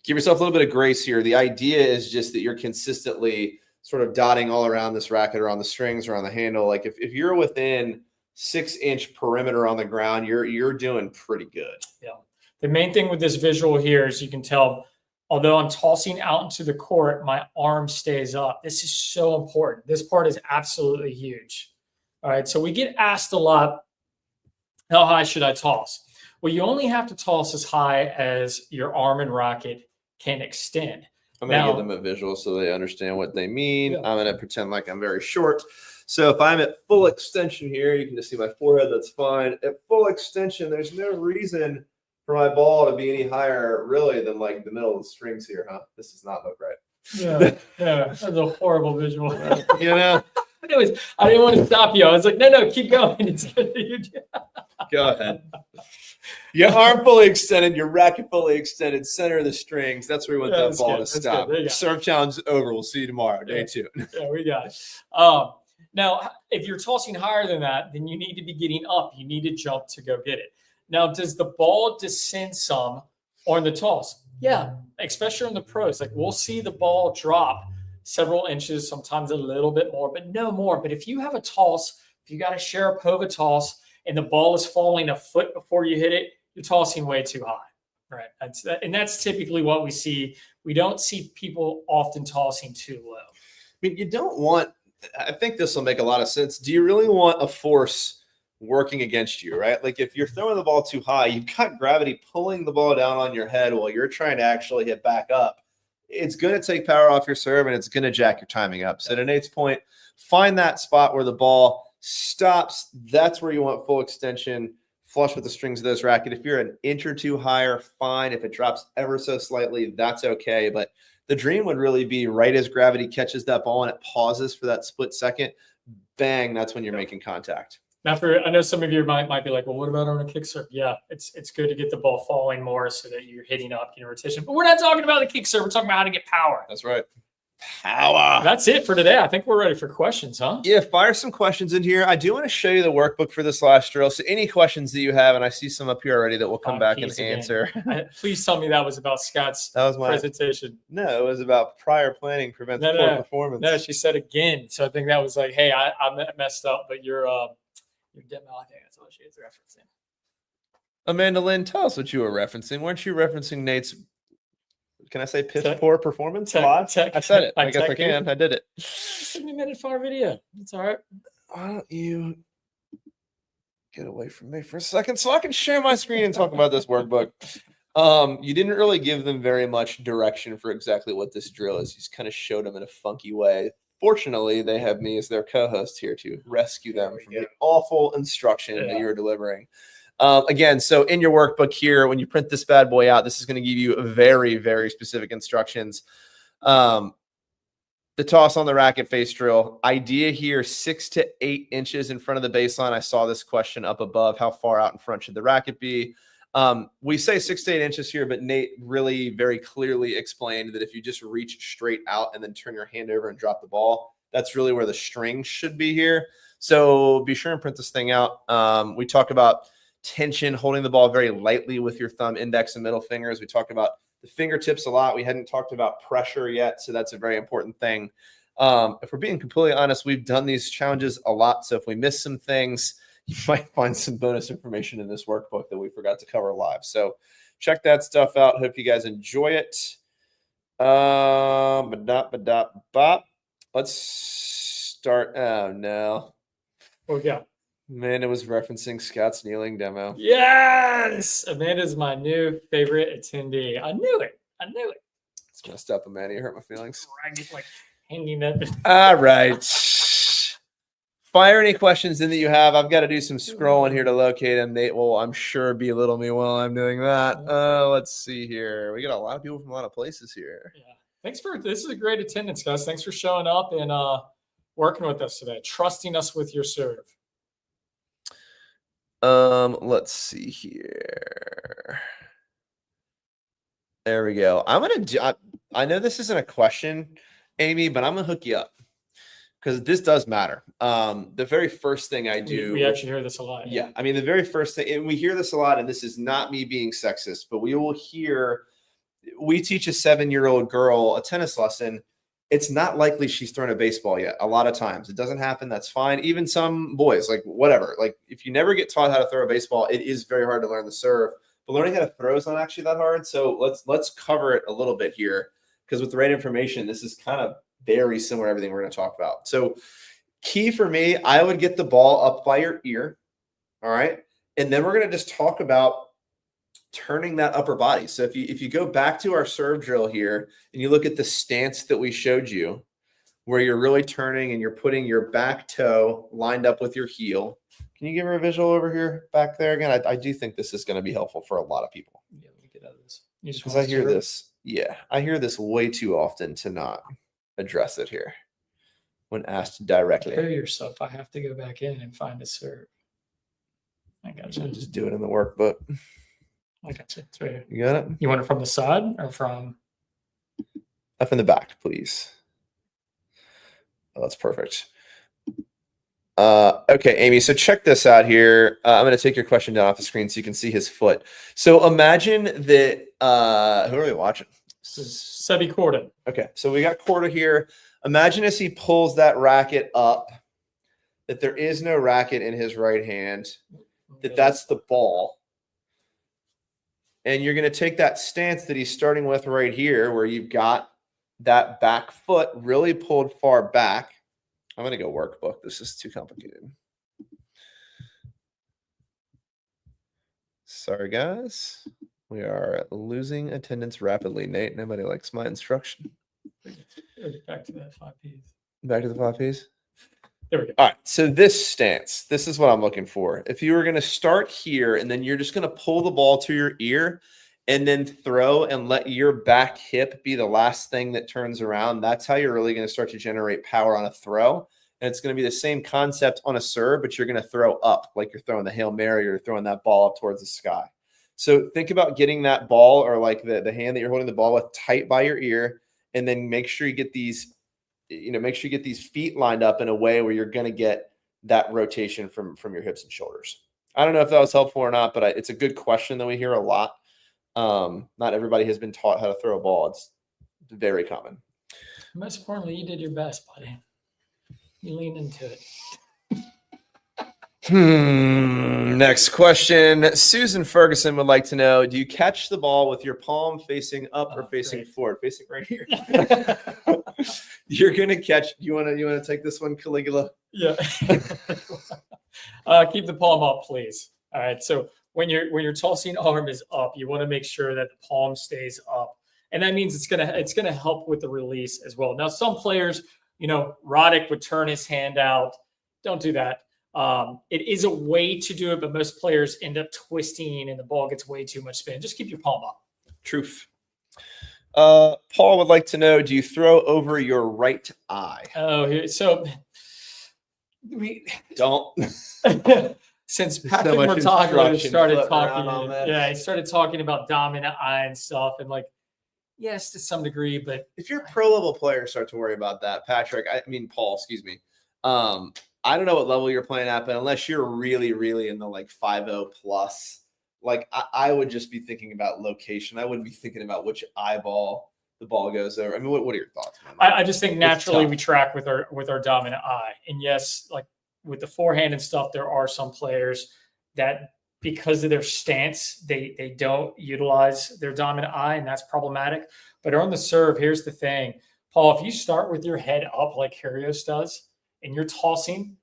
give yourself a little bit of grace here. The idea is just that you're consistently sort of dotting all around this racket or on the strings or on the handle. Like if you're within 6-inch perimeter on the ground, you're doing pretty good. Yeah. The main thing with this visual here is you can tell, although I'm tossing out into the court, my arm stays up. This is so important. This part is absolutely huge. All right. So we get asked a lot, how high should I toss? Well, you only have to toss as high as your arm and racket can extend. I'm going to give them a visual so they understand what they mean. Yeah. I'm going to pretend like I'm very short. So if I'm at full extension here, you can just see my forehead. That's fine. At full extension, there's no reason for my ball to be any higher really than like the middle of the strings here, huh? This does not look right. Yeah, that's a horrible visual. You know? Anyways, I didn't want to stop you. I was like, no, keep going. It's good. Go ahead. Your arm fully extended, your racket fully extended, center of the strings. That's where we want that ball to stop. Serve challenge is over. We'll see you tomorrow, day 2. Yeah, we got it. Now, if you're tossing higher than that, then you need to be getting up. You need to jump to go get it. Now, does the ball descend some on the toss? Yeah, especially on the pros. Like, we'll see the ball drop several inches, sometimes a little bit more, but no more. But if you have a toss, if you got a Sharapova toss and the ball is falling a foot before you hit it, you're tossing way too high, right? That's typically what we see. We don't see people often tossing too low. I mean, you don't want, I think this will make a lot of sense. Do you really want a force working against you, right? Like if you're throwing the ball too high, you've got gravity pulling the ball down on your head while you're trying to actually hit back up. It's going to take power off your serve and it's going to jack your timing up. So to Nate's point, find that spot where the ball stops. That's where you want full extension, flush with the strings of this racket. If you're an inch or two higher, fine. If it drops ever so slightly, that's okay. But the dream would really be right as gravity catches that ball and it pauses for that split second, bang, that's when you're making contact. Now, I know some of you might be like, well, what about on a kick serve? Yeah, it's good to get the ball falling more so that you're hitting up, rotation. But we're not talking about the kick serve. We're talking about how to get power. That's right. Power. That's it for today. I think we're ready for questions, huh? Yeah, fire some questions in here. I do want to show you the workbook for this last drill. So any questions that you have, and I see some up here already that we'll come back and answer. Please tell me that was about Scott's presentation. No, it was about prior planning prevents poor performance. No, she said again. So I think that was like, hey, I messed up, but your demo, I think that's what she was referencing. Amanda Lynn, tell us what you were referencing. Weren't you referencing Nate's, can I say poor performance live? I said it. I guess I can. I did it. 70-minute far video. It's all right. Why don't you get away from me for a second so I can share my screen and talk about this workbook? You didn't really give them very much direction for exactly what this drill is. You just kind of showed them in a funky way. Fortunately, they have me as their co-host here to rescue them from the awful instruction that you're delivering. Again, so in your workbook here, when you print this bad boy out, this is going to give you very, very specific instructions. The toss on the racket face drill. Idea here, 6 to 8 inches in front of the baseline. I saw this question up above. How far out in front should the racket be? We say 6 to 8 inches here, but Nate really very clearly explained that if you just reach straight out and then turn your hand over and drop the ball, that's really where the string should be here. So be sure and print this thing out. We talk about tension, holding the ball very lightly with your thumb, index, and middle fingers. We talked about the fingertips a lot. We hadn't talked about pressure yet, so that's a very important thing. If we're being completely honest, we've done these challenges a lot, so if we miss some things, you might find some bonus information in this workbook that we forgot to cover live. So check that stuff out. Hope you guys enjoy it. Let's start. Oh, no. What we got? Amanda was referencing Scott's kneeling demo. Yes! Amanda's my new favorite attendee. I knew it. It's messed up, Amanda. You hurt my feelings. Like hanging up. All right. Fire any questions in that you have. I've got to do some scrolling here to locate them. Nate will, I'm sure, belittle me while I'm doing that. Let's see here. We got a lot of people from a lot of places here. Yeah. This is a great attendance, guys. Thanks for showing up and working with us today, trusting us with your serve. Let's see here. There we go. I'm going to I know this isn't a question, Amy, but I'm going to hook you up because this does matter. The very first thing I do. We actually hear this a lot. Yeah. I mean, the very first thing, and we hear this a lot, and this is not me being sexist, but we teach a 7-year-old girl a tennis lesson. It's not likely she's thrown a baseball yet. A lot of times it doesn't happen. That's fine. Even some boys, like whatever, like if you never get taught how to throw a baseball, it is very hard to learn the serve, but learning how to throw is not actually that hard. So let's cover it a little bit here because with the right information, this is kind of very similar to everything we're going to talk about. So key for me, I would get the ball up by your ear. All right. And then we're going to just talk about turning that upper body. So if you go back to our serve drill here and you look at the stance that we showed you, where you're really turning and you're putting your back toe lined up with your heel. Can you give her a visual over here back there again? I do think this is going to be helpful for a lot of people. Yeah, let me get out of this. Because I hear this. Yeah, I hear this way too often to not address it here when asked directly. Prepare yourself. I have to go back in and find a serve. I got you. Just do it in the workbook. I got you. It's right here. You got it? You want it from the side or from? Up in the back, please. Oh, that's perfect. Okay, Amy, so check this out here. I'm going to take your question down off the screen so you can see his foot. So imagine that, who are we watching? Sebi Corda. Okay, so we got Corda here. Imagine as he pulls that racket up, that there is no racket in his right hand, that's the ball. And you're going to take that stance that he's starting with right here, where you've got that back foot really pulled far back. I'm going to go workbook. This is too complicated. Sorry, guys. We are losing attendance rapidly. Nate, nobody likes my instruction. Back to that 5 Ps. Back to the 5 Ps? There we go. All right. So this stance, this is what I'm looking for. If you were going to start here and then you're just going to pull the ball to your ear and then throw and let your back hip be the last thing that turns around, that's how you're really going to start to generate power on a throw. And it's going to be the same concept on a serve, but you're going to throw up like you're throwing the Hail Mary or throwing that ball up towards the sky. So think about getting that ball or like the hand that you're holding the ball with tight by your ear and then make sure you get these, make sure you get these feet lined up in a way where you're going to get that rotation from your hips and shoulders. I don't know if that was helpful or not, but it's a good question that we hear a lot. Not everybody has been taught how to throw a ball. It's very common. Most importantly, you did your best, buddy. You leaned into it. Next question. Susan Ferguson would like to know, do you catch the ball with your palm facing up or facing forward? Facing right here. You're gonna catch. You wanna take this one, Caligula? Yeah. Keep the palm up, please. All right. So when your tossing arm is up, you want to make sure that the palm stays up, and that means it's gonna help with the release as well. Now, some players, Roddick would turn his hand out. Don't do that. It is a way to do it, but most players end up twisting and the ball gets way too much spin. Just keep your palm up. Truth. Paul would like to know, do you throw over your right eye? Oh, so we don't. Since Patrick Mortago started talking, he started talking about dominant eye and stuff, and yes, to some degree, but if you're a pro level player, start to worry about that, Paul, excuse me. I don't know what level you're playing at, but unless you're really, really in the 5.0 plus, I would just be thinking about location. I wouldn't be thinking about which eyeball the ball goes over. I mean, what are your thoughts, man? I just think naturally we track with our dominant eye. And yes, with the forehand and stuff, there are some players that because of their stance, they don't utilize their dominant eye, and that's problematic. But on the serve, here's the thing. Paul, if you start with your head up like Kyrgios does, and you're tossing,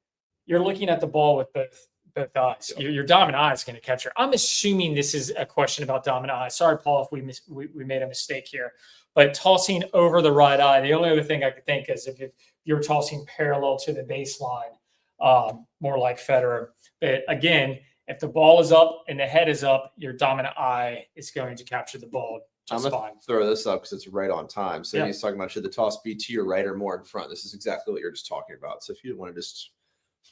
you're looking at the ball with both eyes. Yep. Your dominant eye is going to capture. I'm assuming this is a question about dominant eye. Sorry, Paul, if we made a mistake here. But tossing over the right eye, the only other thing I could think is if you're tossing parallel to the baseline, more like Federer. But again, if the ball is up and the head is up, your dominant eye is going to capture the ball. I'm going to throw this up because it's right on time. So he's talking about, should the toss be to your right or more in front? This is exactly what you're just talking about. So if you want to just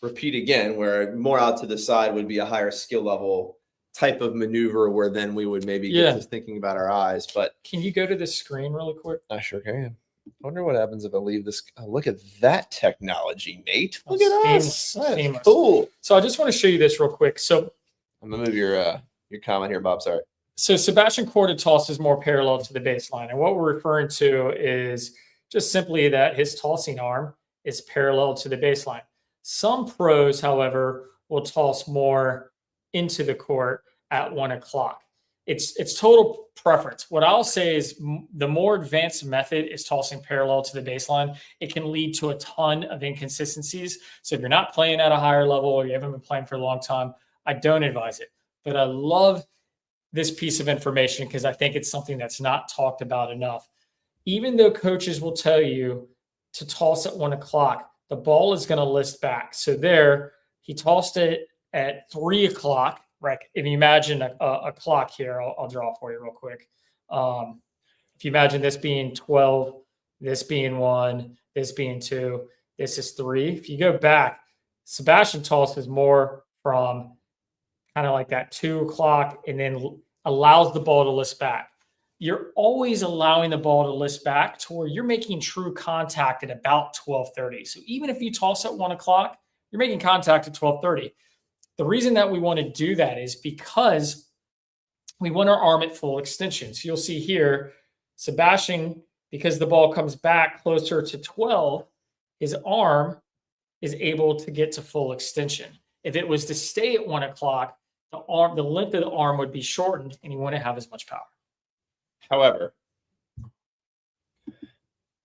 repeat again, where more out to the side would be a higher skill level type of maneuver, where then we would maybe get to thinking about our eyes. But can you go to the screen really quick? I sure can. I wonder what happens if I leave this. Oh, look at that technology, Nate. Look at us. That's cool. So I just want to show you this real quick. So I'm going to move your comment here, Bob. Sorry. So Sebastian Korda tosses more parallel to the baseline. And what we're referring to is just simply that his tossing arm is parallel to the baseline. Some pros, however, will toss more into the court at 1 o'clock. It's total preference. What I'll say is the more advanced method is tossing parallel to the baseline. It can lead to a ton of inconsistencies. So if you're not playing at a higher level or you haven't been playing for a long time, I don't advise it. But I love this piece of information because I think it's something that's not talked about enough. Even though coaches will tell you to toss at 1 o'clock, the ball is going to list back. So there, he tossed it at 3 o'clock, right? If you imagine a clock here, I'll draw for you real quick. If you imagine this being 12, this being 1, this being 2, this is 3. If you go back, Sebastian tosses more from kind of like that 2 o'clock and then allows the ball to list back. You're always allowing the ball to list back to where you're making true contact at about 12:30. So even if you toss at 1 o'clock, you're making contact at 12:30. The reason that we want to do that is because we want our arm at full extension. So you'll see here, Sebastian, because the ball comes back closer to 12, his arm is able to get to full extension. If it was to stay at 1 o'clock, the length of the arm would be shortened and he wouldn't have as much power. However,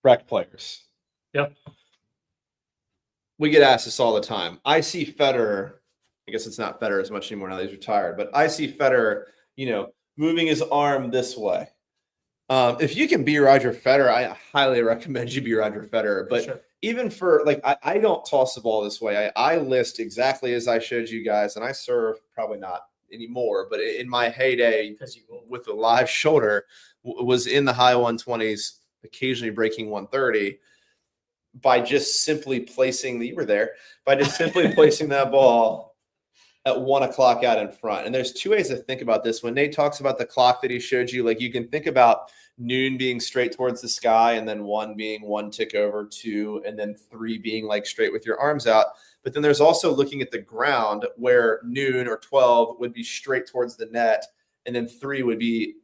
rec players. Yep. We get asked this all the time. I see Federer, I guess it's not Federer as much anymore now that he's retired, but I see Federer, moving his arm this way. If you can be Roger Federer, I highly recommend you be Roger Federer. But sure. Even for I don't toss the ball this way. I list exactly as I showed you guys, and I serve probably not anymore, but in my heyday with the live shoulder was in the high 120s, occasionally breaking 130 by just simply placing that ball at 1 o'clock out in front. And there's two ways to think about this. When Nate talks about the clock that he showed you, like you can think about noon being straight towards the sky, and then 1 being 1 tick over, 2, and then 3 being like straight with your arms out. But then there's also looking at the ground where noon or 12 would be straight towards the net, and then 3 would be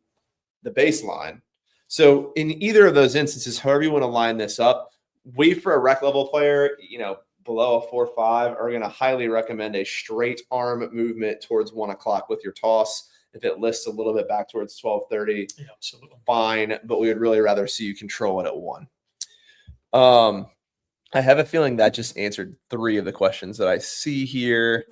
the baseline. So in either of those instances, however you want to line this up, we for a rec level player, below a 4-5 are going to highly recommend a straight arm movement towards 1 o'clock with your toss. If it lists a little bit back towards 12:30, absolutely fine. But we would really rather see you control it at 1. I have a feeling that just answered 3 of the questions that I see here.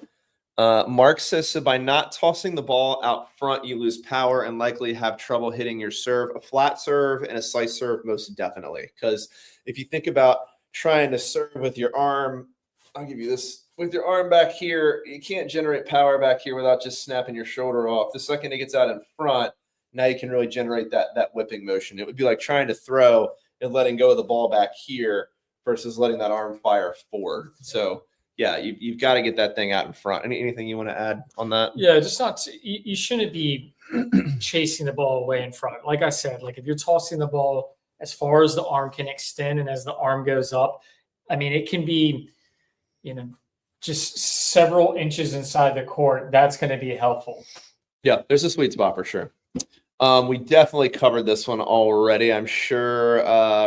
Mark says, so by not tossing the ball out front, you lose power and likely have trouble hitting your serve. A flat serve and a slice serve, most definitely. Because if you think about trying to serve with your arm, I'll give you this. With your arm back here, you can't generate power back here without just snapping your shoulder off. The second it gets out in front, now you can really generate that whipping motion. It would be like trying to throw and letting go of the ball back here versus letting that arm fire forward. So, yeah, you've got to get that thing out in front. Anything you want to add on that? Yeah, just not – you shouldn't be chasing the ball away in front. Like I said, like if you're tossing the ball as far as the arm can extend and as the arm goes up, I mean, it can be, just several inches inside the court. That's going to be helpful. Yeah, there's a sweet spot for sure. We definitely covered this one already. I'm sure,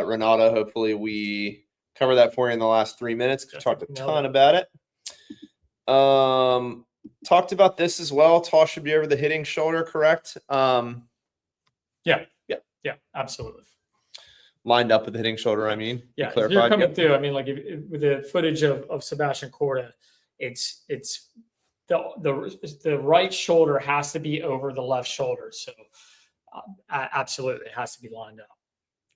Renato, hopefully we cover that for you in the last 3 minutes. We talked a ton about it. Talked about this as well. Toss should be over the hitting shoulder, correct? Yeah, absolutely. Lined up with the hitting shoulder, I mean. Yeah, if you're coming through, I mean, like with the footage of Sebastian Corda, it's the right shoulder has to be over the left shoulder. So absolutely, it has to be lined up.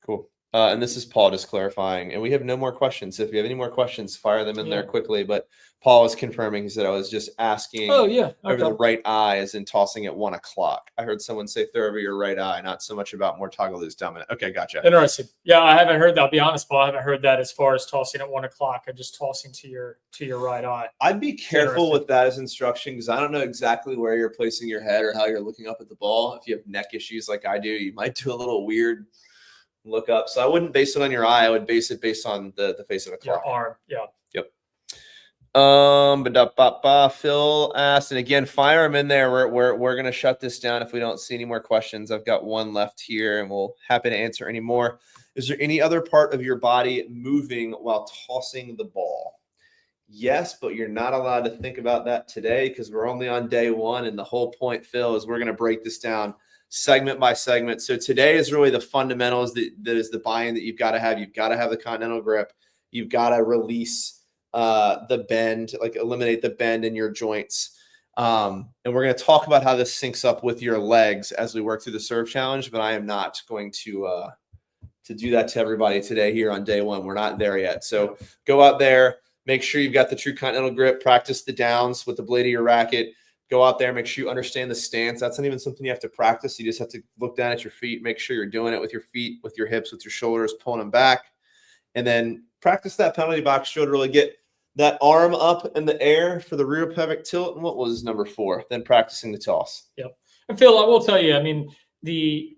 Cool. And this is Paul just clarifying. And we have no more questions. So if you have any more questions, fire them in there quickly. But Paul was confirming. He said, I was just asking over the right eye as in tossing at 1 o'clock. I heard someone say throw over your right eye, not so much about Mortagalu's dominant. Okay, gotcha. Interesting. Yeah, I haven't heard that. I'll be honest, Paul. I haven't heard that as far as tossing at 1 o'clock and just tossing to your right eye. I'd be careful with that as instruction because I don't know exactly where you're placing your head or how you're looking up at the ball. If you have neck issues like I do, you might do a little weird look up. So I wouldn't base it on your eye. I would base it based on the face of the clock. Your arm. Yeah. Yep. Phil asked, and again, fire them in there. We're going to shut this down if we don't see any more questions. I've got one left here and we'll happy to answer any more. Is there any other part of your body moving while tossing the ball? Yes, but you're not allowed to think about that today because we're only on day 1. And the whole point, Phil, is we're going to break this down segment by segment. So today is really the fundamentals that is the buy-in that you've got to have. You've got to have the continental grip. You've got to release the bend, like eliminate the bend in your joints. And we're going to talk about how this syncs up with your legs as we work through the serve challenge, but I am not going to do that to everybody today here on day 1. We're not there yet. So go out there, make sure you've got the true continental grip, practice the downs with the blade of your racket. Go out there, make sure you understand the stance. That's not even something you have to practice. You just have to look down at your feet, make sure you're doing it with your feet, with your hips, with your shoulders, pulling them back. And then practice that penalty box drill to really get that arm up in the air for the rear pelvic tilt. And what was number 4? Then practicing the toss. Yep. And Phil, I will tell you, I mean, the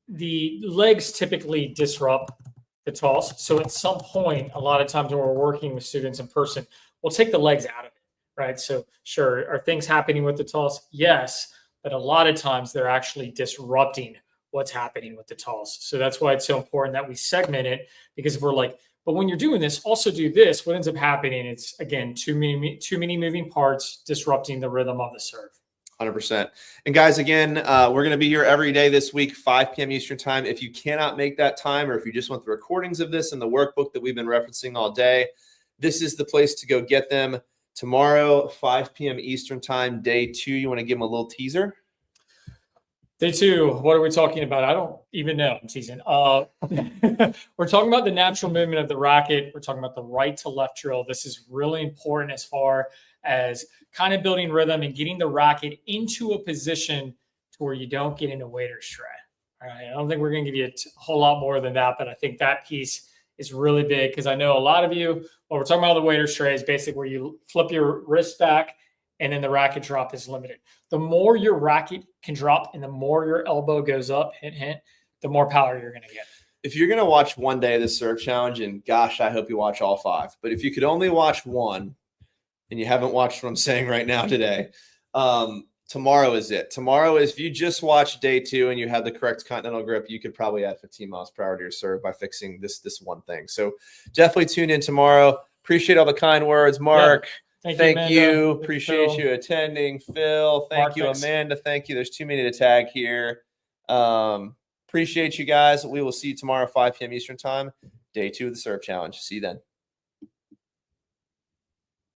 legs typically disrupt the toss. So at some point, a lot of times when we're working with students in person, we'll take the legs out of it. Right. So sure. Are things happening with the toss? Yes. But a lot of times they're actually disrupting what's happening with the toss. So that's why it's so important that we segment it, because if we're like, but when you're doing this, also do this, what ends up happening, it's again, too many moving parts disrupting the rhythm of the serve. 100%. And guys, again, we're going to be here every day this week, 5 p.m. Eastern time. If you cannot make that time, or if you just want the recordings of this and the workbook that we've been referencing all day, this is the place to go get them. Tomorrow, 5 p.m. Eastern time, day 2. You want to give them a little teaser? Day 2, what are we talking about? I don't even know. I'm teasing. We're talking about the natural movement of the racket. We're talking about the right to left drill. This is really important as far as kind of building rhythm and getting the racket into a position to where you don't get into waiter stride. All right. I don't think we're going to give you a whole lot more than that, but I think that piece is really big because I know a lot of you, well, we're talking about the waiter tray is basically where you flip your wrist back and then the racket drop is limited. The more your racket can drop and the more your elbow goes up, hint, the more power you're going to get. If you're going to watch one day of the serve challenge, and gosh, I hope you watch all 5, but if you could only watch one and you haven't watched what I'm saying right now today, tomorrow is it. Tomorrow is, if you just watch day 2 and you have the correct continental grip, you could probably add 15 miles per hour to your serve by fixing this one thing. So definitely tune in tomorrow. Appreciate all the kind words, Mark. Yeah. Thank you. Amanda. Appreciate Phil. you attending. Phil, thank Mark, you. thanks. Amanda, thank you. There's too many to tag here. Appreciate you guys. We will see you tomorrow, 5 p.m. Eastern time, day 2 of the serve challenge. See you then.